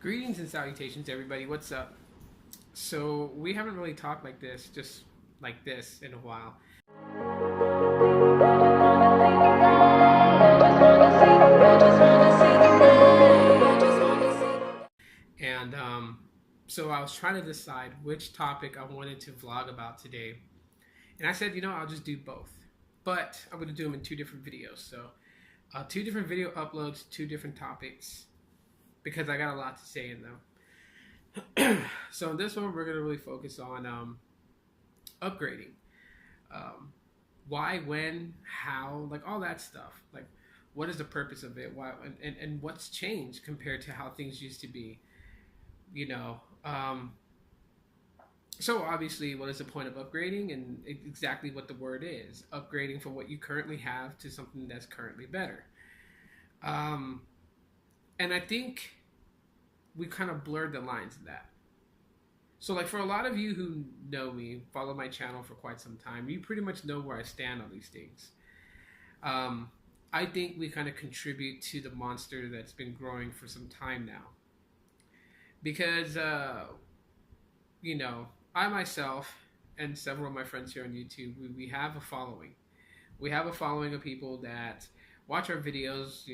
Greetings and salutations, everybody. What's up? So, we haven't really talked just like this, in a while. And so, I was trying to decide which topic I wanted to vlog about today. And I said, I'll just do both. But I'm going to do them in two different videos. So, two different video uploads, two different topics, because I got a lot to say in them. So in this one, we're going to really focus on upgrading. Why, when, how, like all that stuff. Like, what is the purpose of it? Why, and what's changed compared to how things used to be? So obviously, what is the point of upgrading? And exactly what the word is. Upgrading from what you currently have to something that's currently better. And I think we kind of blurred the lines of that. So like for a lot of you who know me, follow my channel for quite some time, you pretty much know where I stand on these things. I think we kind of contribute to the monster that's been growing for some time now. Because, I myself and several of my friends here on YouTube, we have a following. We have a following of people that watch our videos,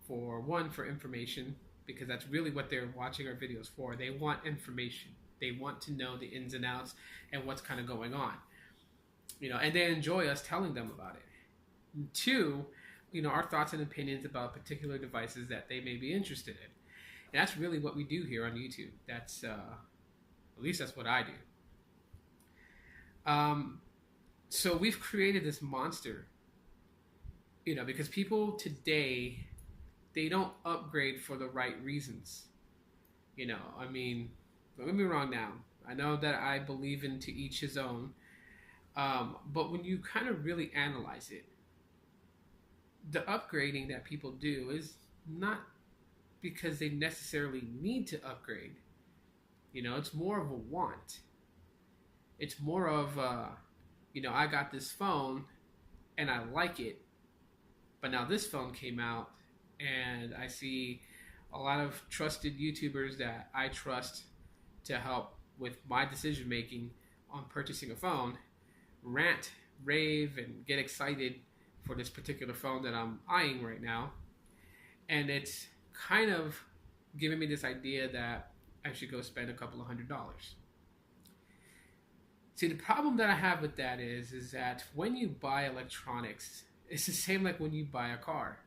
for information, because that's really what they're watching our videos for. They want information. They want to know the ins and outs and what's kind of going on. And they enjoy us telling them about it. And two, our thoughts and opinions about particular devices that they may be interested in. And that's really what we do here on YouTube. That's, at least that's what I do. So we've created this monster, because people today, they don't upgrade for the right reasons. Don't get me wrong now. I know that I believe in to each his own. But when you kind of really analyze it, the upgrading that people do is not because they necessarily need to upgrade. It's more of a want. It's more of, I got this phone and I like it, but now this phone came out and I see a lot of trusted YouTubers that I trust to help with my decision making on purchasing a phone rant, rave, and get excited for this particular phone that I'm eyeing right now. And it's kind of giving me this idea that I should go spend a couple of $100. See, the problem that I have with that is that when you buy electronics, it's the same like when you buy a car.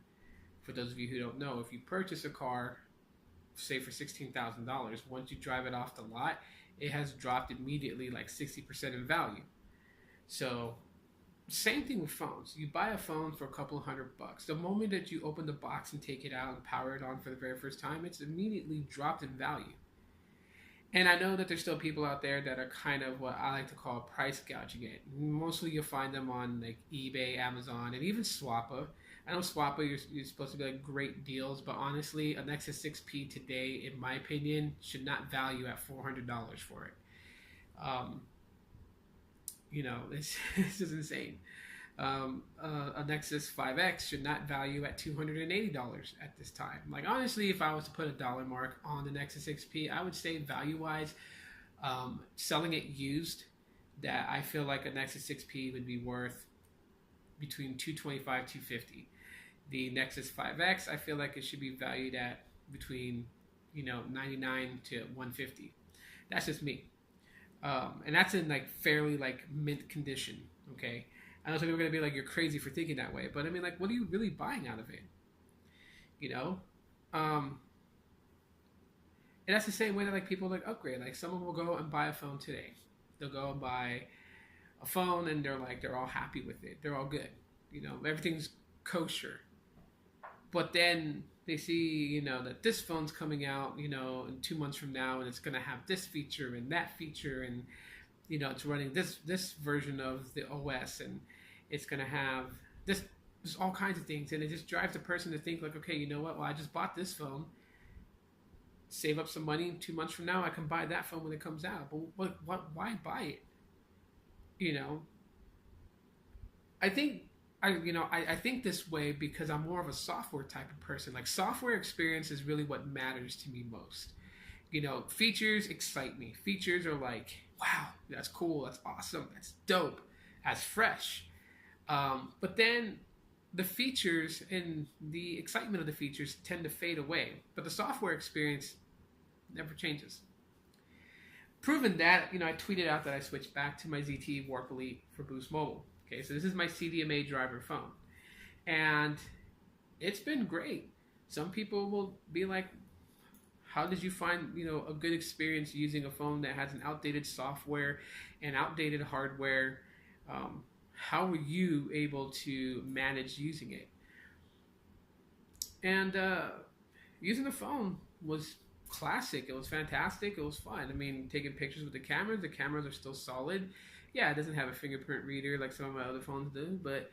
For those of you who don't know, if you purchase a car, say for $16,000, once you drive it off the lot, it has dropped immediately like 60% in value. So, same thing with phones. You buy a phone for a couple of $100. The moment that you open the box and take it out and power it on for the very first time, it's immediately dropped in value. And I know that there's still people out there that are kind of what I like to call price gouging it. Mostly you'll find them on like eBay, Amazon, and even Swappa. I know Swappa, you're supposed to be like great deals, but honestly, a Nexus 6P today, in my opinion, should not value at $400 for it. This is insane. A Nexus 5X should not value at $280 at this time. Like, honestly, if I was to put a dollar mark on the Nexus 6P, I would say value-wise, selling it used, that I feel like a Nexus 6P would be worth between $225, $250. The Nexus 5X, I feel like it should be valued at between, $99 to $150. That's just me. And that's in like fairly like mint condition, okay? I know some people are going to be like, you're crazy for thinking that way. But I mean, like, what are you really buying out of it? And that's the same way that like people like upgrade. Like someone will go and buy a phone today. They'll go and buy a phone and they're all happy with it. They're all good. Everything's kosher. But then they see, that this phone's coming out, in 2 months from now, and it's going to have this feature and that feature, and it's running this version of the OS, and it's going to have this, just all kinds of things. And it just drives the person to think like, okay, you know what? Well, I just bought this phone. Save up some money. 2 months from now, I can buy that phone when it comes out. But why buy it? I think this way because I'm more of a software type of person. Like software experience is really what matters to me most. Features excite me. Features are like, wow, that's cool, that's awesome, that's dope, that's fresh. But then the features and the excitement of the features tend to fade away. But the software experience never changes. Proven that, I tweeted out that I switched back to my ZTE Warp Elite for Boost Mobile. Okay, so this is my CDMA driver phone. And it's been great. Some people will be like, how did you find, a good experience using a phone that has an outdated software and outdated hardware? How were you able to manage using it? And using the phone was classic. It was fantastic. It was fun. I mean, taking pictures with the cameras are still solid. Yeah, it doesn't have a fingerprint reader like some of my other phones do, but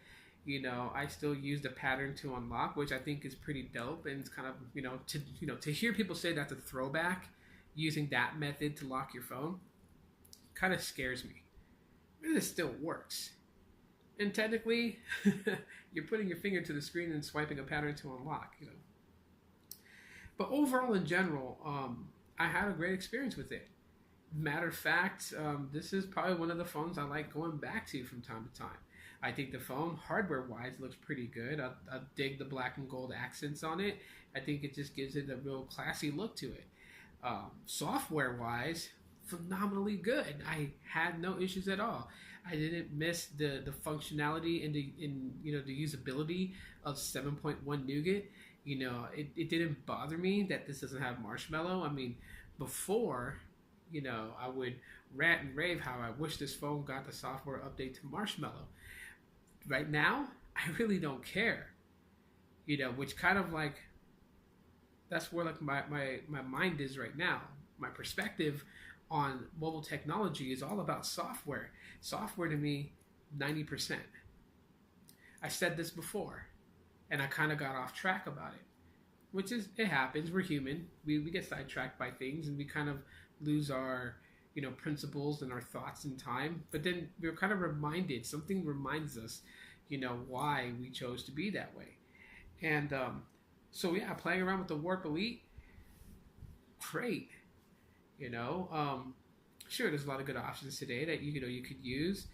I still use the pattern to unlock, which I think is pretty dope. And it's kind of, to hear people say that's a throwback, using that method to lock your phone, kind of scares me. It still works. And technically, you're putting your finger to the screen and swiping a pattern to unlock, But overall, in general, I had a great experience with it. Matter of fact, this is probably one of the phones I like going back to from time to time. I think the phone, hardware-wise, looks pretty good. I dig the black and gold accents on it. I think it just gives it a real classy look to it. Software-wise, phenomenally good. I had no issues at all. I didn't miss the functionality and the usability of 7.1 Nougat. It didn't bother me that this doesn't have Marshmallow. I mean, before, I would rant and rave how I wish this phone got the software update to Marshmallow. Right now, I really don't care. Which kind of like, that's where like my mind is right now. My perspective on mobile technology is all about software. Software to me, 90%. I said this before, and I kind of got off track about it, which is, it happens. We're human. We get sidetracked by things, and we kind of lose our principles and our thoughts in time. But then we're kind of reminded. Something reminds us, why we chose to be that way. And so yeah, playing around with the Warp Elite, great. Sure, there's a lot of good options today that you could use.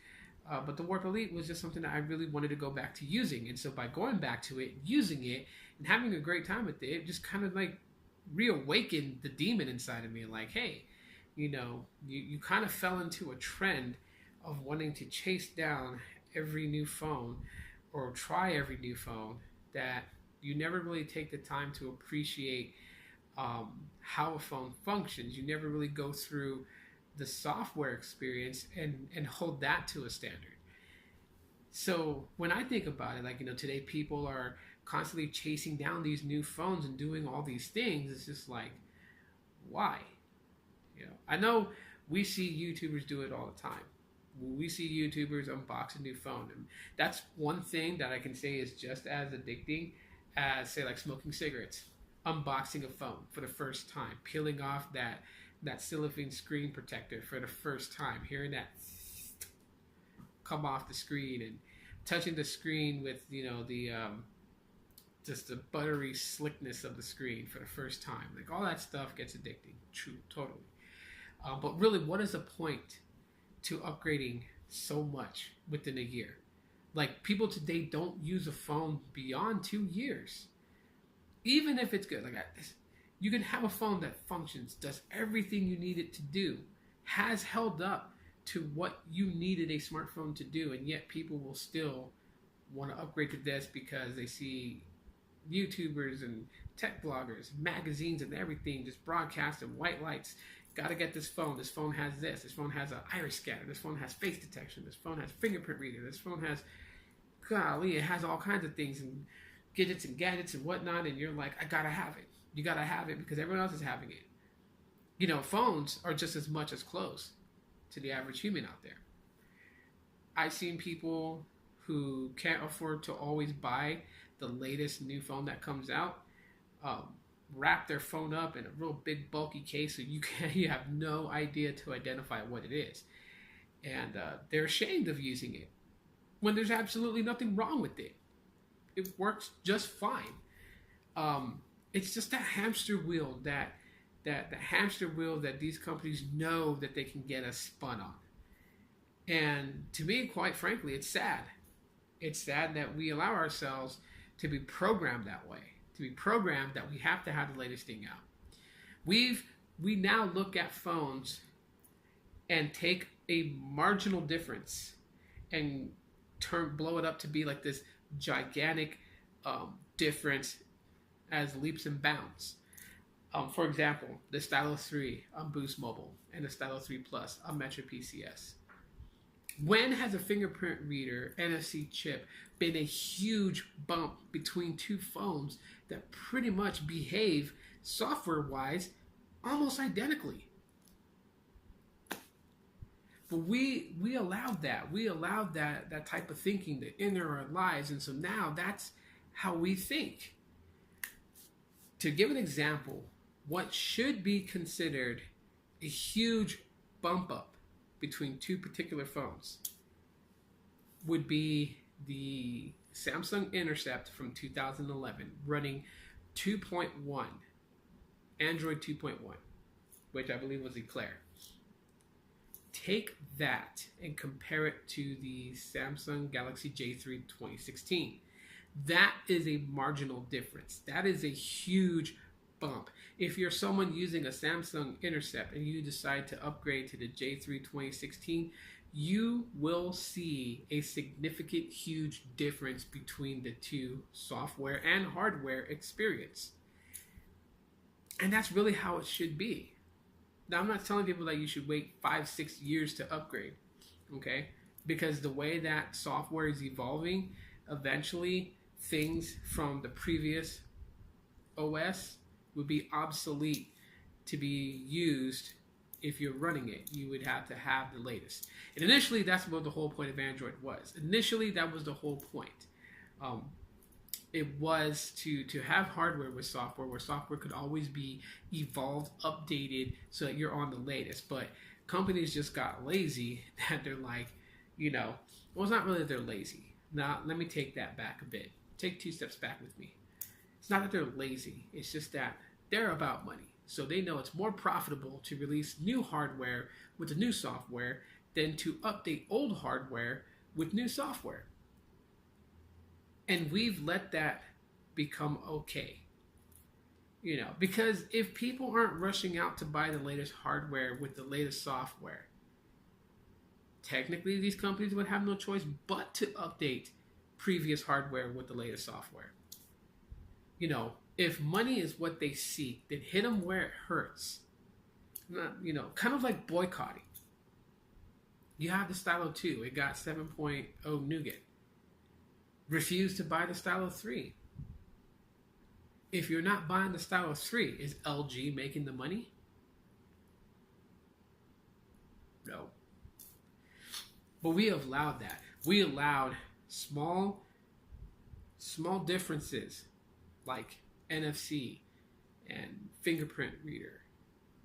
But the Warp Elite was just something that I really wanted to go back to using. And so by going back to it, using it, and having a great time with it, it just kind of like reawakened the demon inside of me. Like, hey, you kind of fell into a trend of wanting to chase down every new phone or try every new phone, that you never really take the time to appreciate how a phone functions. You never really go through the software experience and hold that to a standard. So when I think about it, like, today people are constantly chasing down these new phones and doing all these things. It's just like, why? I know we see YouTubers do it all the time. We see YouTubers unbox a new phone, and that's one thing that I can say is just as addicting as, say, like smoking cigarettes. Unboxing a phone for the first time, peeling off that cellophane screen protector for the first time, hearing that come off the screen, and touching the screen with just the buttery slickness of the screen for the first time. Like, all that stuff gets addicting. True, totally. But really, what is the point to upgrading so much within a year? Like, people today don't use a phone beyond 2 years. Even if it's good, you can have a phone that functions, does everything you need it to do, has held up to what you needed a smartphone to do, and yet people will still want to upgrade to this because they see YouTubers and tech bloggers, magazines and everything just broadcasting white lights. Got to get this phone. This phone has this. This phone has an iris scanner. This phone has face detection. This phone has fingerprint reader. This phone has, golly, it has all kinds of things and gadgets and whatnot. And you're like, I got to have it. You got to have it because everyone else is having it. Phones are just as much as clothes to the average human out there. I've seen people who can't afford to always buy the latest new phone that comes out, wrap their phone up in a real big bulky case so you have no idea to identify what it is. And they're ashamed of using it when there's absolutely nothing wrong with it. It works just fine. It's just that hamster wheel that that the hamster wheel that these companies know that they can get us spun on. And to me, quite frankly, it's sad. It's sad that we allow ourselves to be programmed that way, to be programmed that we have to have the latest thing out. We now look at phones and take a marginal difference and blow it up to be like this gigantic difference as leaps and bounds. For example, the Stylo 3 on Boost Mobile and the Stylo 3 Plus on Metro PCS. When has a fingerprint reader NFC chip been a huge bump between two phones that pretty much behave software-wise almost identically? But we allowed that. We allowed that type of thinking to enter our lives, and so now that's how we think. To give an example, what should be considered a huge bump up between two particular phones would be the Samsung Intercept from 2011 running 2.1, Android 2.1, which I believe was Eclair. Take that and compare it to the Samsung Galaxy J3 2016. That is a marginal difference. That is a huge bump. If you're someone using a Samsung Intercept and you decide to upgrade to the J3 2016, you will see a significant, huge difference between the two software and hardware experience. And that's really how it should be. Now, I'm not telling people that you should wait 5-6 years to upgrade, okay? Because the way that software is evolving, eventually things from the previous OS would be obsolete to be used. If you're running it, you would have to have the latest. And initially, that's what the whole point of Android was. Initially, that was the whole point. It was to have hardware with software, where software could always be evolved, updated, so that you're on the latest. But companies just got lazy that they're like, well, it's not really that they're lazy. Now, let me take that back a bit. Take 2 steps back with me. It's not that they're lazy. It's just that they're about money. So they know it's more profitable to release new hardware with the new software than to update old hardware with new software. And we've let that become okay. Because if people aren't rushing out to buy the latest hardware with the latest software, technically these companies would have no choice but to update previous hardware with the latest software. If money is what they seek, then hit them where it hurts. Kind of like boycotting. You have the Stylo 2. It got 7.0 nougat. Refuse to buy the Stylo 3. If you're not buying the Stylo 3, is LG making the money? No. But we have allowed that. We allowed small differences like NFC and fingerprint reader.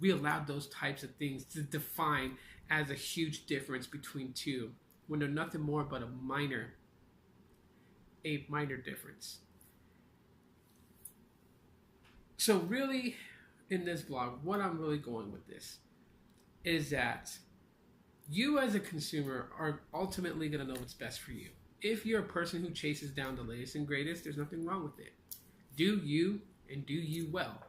We allowed those types of things to define as a huge difference between two when they're nothing more but a minor difference. So really, in this vlog, what I'm really going with this is that you as a consumer are ultimately going to know what's best for you. If you're a person who chases down the latest and greatest, there's nothing wrong with it. Do you, and do you well.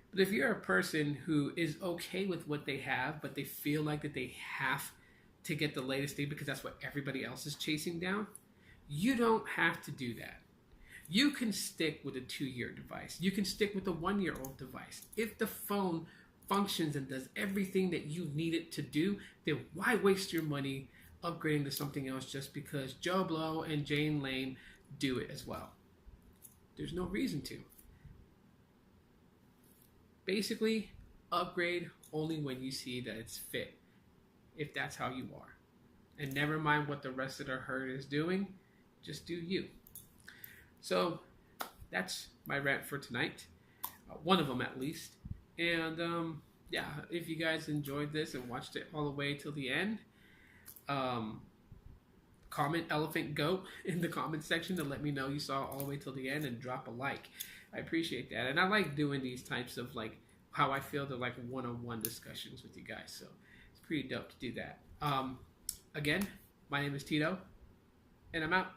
But if you're a person who is okay with what they have, but they feel like that they have to get the latest thing because that's what everybody else is chasing down, you don't have to do that. You can stick with a 2-year device. You can stick with a 1-year-old device. If the phone functions and does everything that you need it to do, then why waste your money upgrading to something else just because Joe Blow and Jane Lane do it as well? There's no reason to. Basically, upgrade only when you see that it's fit, if that's how you are. And never mind what the rest of the herd is doing, just do you. So, that's my rant for tonight. One of them at least. And, if you guys enjoyed this and watched it all the way till the end, comment elephant goat in the comment section to let me know you saw all the way till the end and drop a like. I appreciate that. And I like doing these types of like how I feel to like one-on-one discussions with you guys. So it's pretty dope to do that. Again, my name is Tito, and I'm out.